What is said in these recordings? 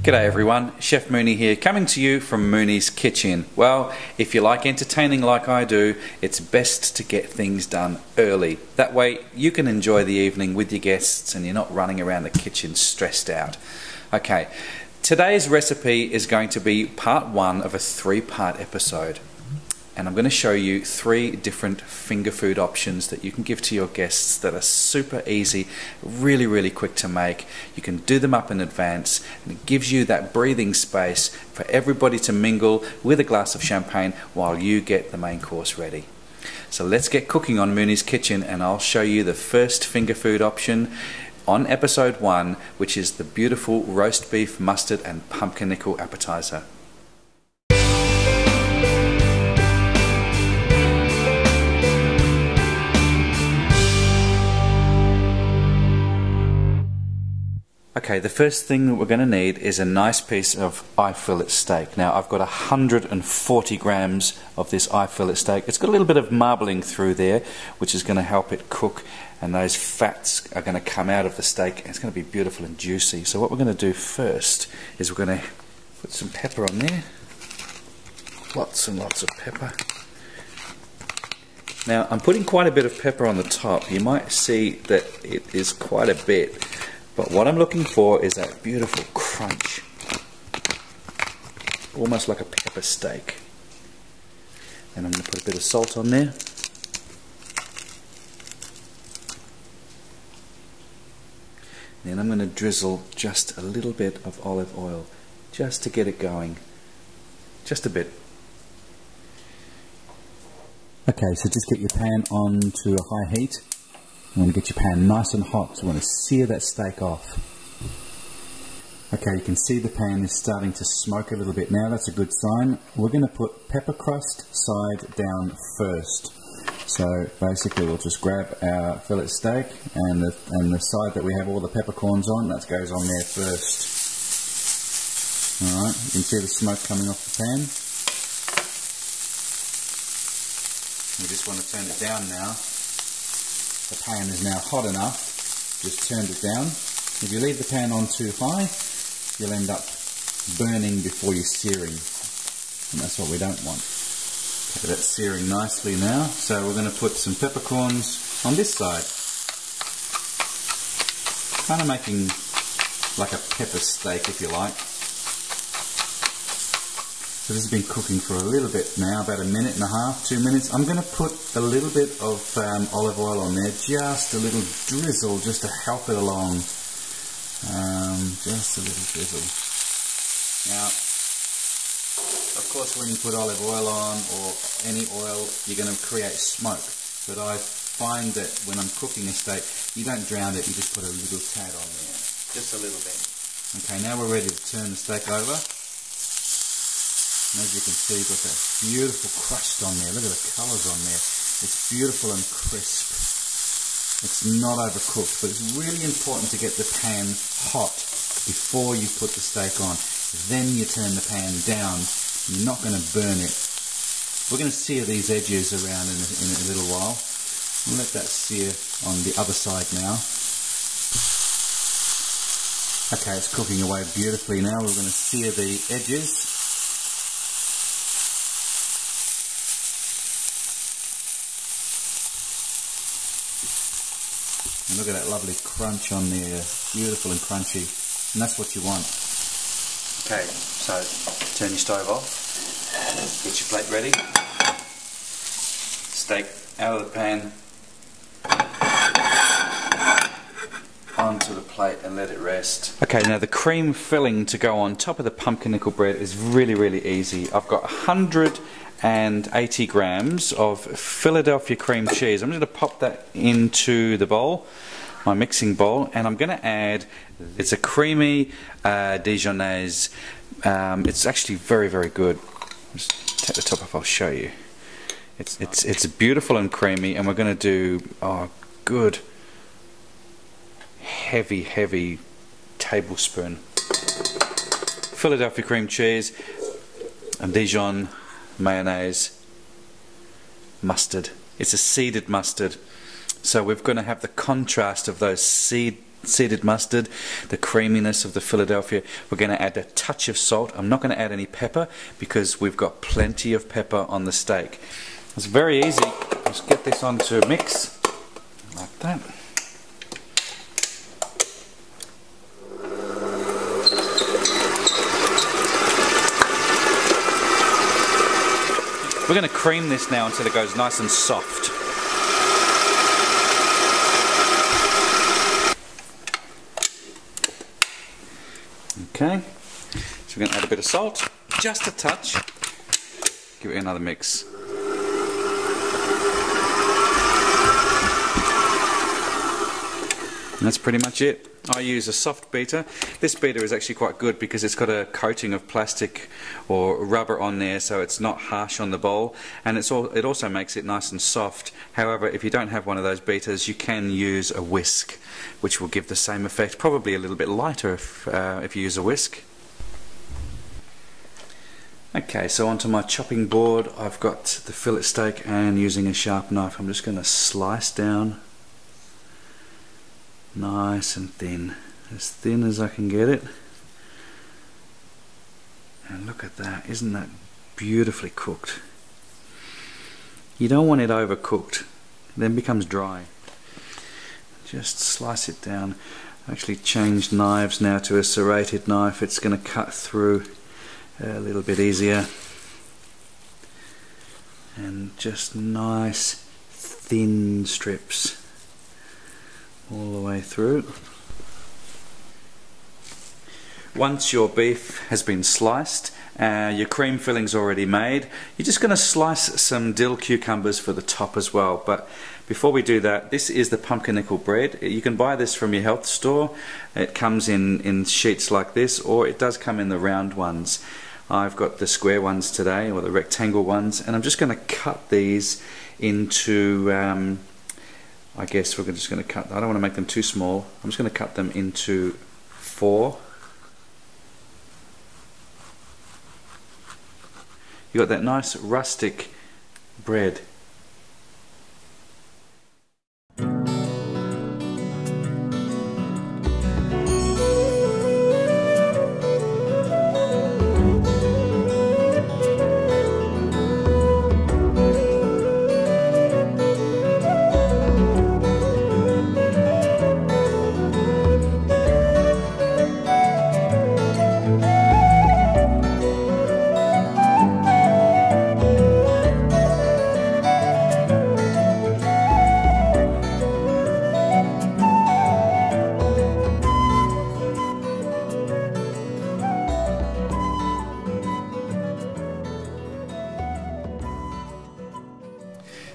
G'day everyone, Chef Mooney here, coming to you from Mooney's Kitchen. Well, if you like entertaining like I do, it's best to get things done early. That way you can enjoy the evening with your guests and you're not running around the kitchen stressed out. Okay, today's recipe is going to be part one of a three-part episode. And I'm going to show you three different finger food options that you can give to your guests that are super easy, really quick to make. You can do them up in advance and it gives you that breathing space for everybody to mingle with a glass of champagne while you get the main course ready. So let's get cooking on Mooney's Kitchen and I'll show you the first finger food option on episode 1, which is the beautiful roast beef, mustard and pumpernickel appetizer. Okay, the first thing that we're going to need is a nice piece of eye fillet steak. Now I've got 140 grams of this eye fillet steak. It's got a little bit of marbling through there, which is going to help it cook, and those fats are going to come out of the steak and it's going to be beautiful and juicy. So what we're going to do first is we're going to put some pepper on there. Lots and lots of pepper. Now I'm putting quite a bit of pepper on the top. You might see that it is quite a bit. But what I'm looking for is that beautiful crunch, almost like a pepper steak. And I'm going to put a bit of salt on there. Then I'm going to drizzle just a little bit of olive oil, just to get it going, just a bit. Okay, so just get your pan on to a high heat. You want to get your pan nice and hot, so you want to sear that steak off. Okay, you can see the pan is starting to smoke a little bit now, that's a good sign. We're going to put pepper crust side down first. So basically we'll just grab our fillet steak and the side that we have all the peppercorns on, that goes on there first. Alright, you can see the smoke coming off the pan. We just want to turn it down now. The pan is now hot enough, just turned it down. If you leave the pan on too high, you'll end up burning before you're searing, and that's what we don't want. Okay, that's searing nicely now, so we're going to put some peppercorns on this side. Kind of making like a pepper steak, if you like. So this has been cooking for a little bit now, about a minute and a half, 2 minutes. I'm going to put a little bit of olive oil on there, just a little drizzle, just to help it along. Just a little drizzle. Now, of course when you put olive oil on, or any oil, you're going to create smoke. But I find that when I'm cooking a steak, you don't drown it, you just put a little tad on there. Just a little bit. Okay, now we're ready to turn the steak over. And as you can see, you've got that beautiful crust on there. Look at the colours on there. It's beautiful and crisp. It's not overcooked, but it's really important to get the pan hot before you put the steak on. Then you turn the pan down. You're not going to burn it. We're going to sear these edges around in a little while. We'll let that sear on the other side now. Okay, it's cooking away beautifully now. We're going to sear the edges. And look at that lovely crunch on there, beautiful and crunchy, and that's what you want. Okay, so turn your stove off, get your plate ready, steak out of the pan, onto the plate and let it rest. Okay, now the cream filling to go on top of the pumpernickel bread is really easy. I've got 180 grams of Philadelphia cream cheese. I'm just going to pop that into the bowl, my mixing bowl, and I'm going to add, it's a creamy Dijonnaise. It's actually very good. Just take the top off, I'll show you. It's beautiful and creamy, and we're going to do good heavy tablespoon Philadelphia cream cheese and Dijon mayonnaise, mustard. It's a seeded mustard, so we're going to have the contrast of those seed seeded mustard, the creaminess of the Philadelphia. We're going to add a touch of salt. I'm not going to add any pepper because we've got plenty of pepper on the steak. It's very easy. Just get this onto a mix like that. We're going to cream this now until it goes nice and soft. Okay, so we're going to add a bit of salt, just a touch, give it another mix. And that's pretty much it. I use a soft beater. This beater is actually quite good because it's got a coating of plastic or rubber on there, so it's not harsh on the bowl, and it also makes it nice and soft. However, if you don't have one of those beaters, you can use a whisk, which will give the same effect, probably a little bit lighter if you use a whisk. Okay, so onto my chopping board, I've got the fillet steak, and using a sharp knife I'm just going to slice down nice and thin as I can get it. And look at that, isn't that beautifully cooked? You don't want it overcooked, it then becomes dry. Just slice it down. I actually changed knives now to a serrated knife. It's going to cut through a little bit easier, and just nice thin strips all the way through. Once your beef has been sliced, your cream filling's already made, you're just going to slice some dill cucumbers for the top as well. But before we do that, this is the pumpernickel bread. You can buy this from your health store. It comes in sheets like this, or it does come in the round ones. I've got the square ones today, or the rectangle ones, and I'm just going to cut these into I guess we're just going to cut, I don't want to make them too small, I'm just going to cut them into 4. You got that nice rustic bread.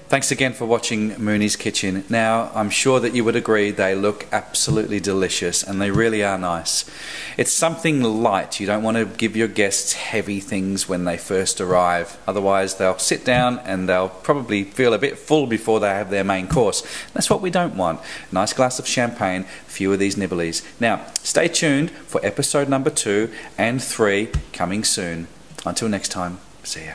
Thanks again for watching Mooney's Kitchen. Now, I'm sure that you would agree they look absolutely delicious, and they really are nice. It's something light. You don't want to give your guests heavy things when they first arrive. Otherwise, they'll sit down and they'll probably feel a bit full before they have their main course. That's what we don't want. Nice glass of champagne, a few of these nibblies. Now, stay tuned for episode number 2 and 3 coming soon. Until next time, see ya.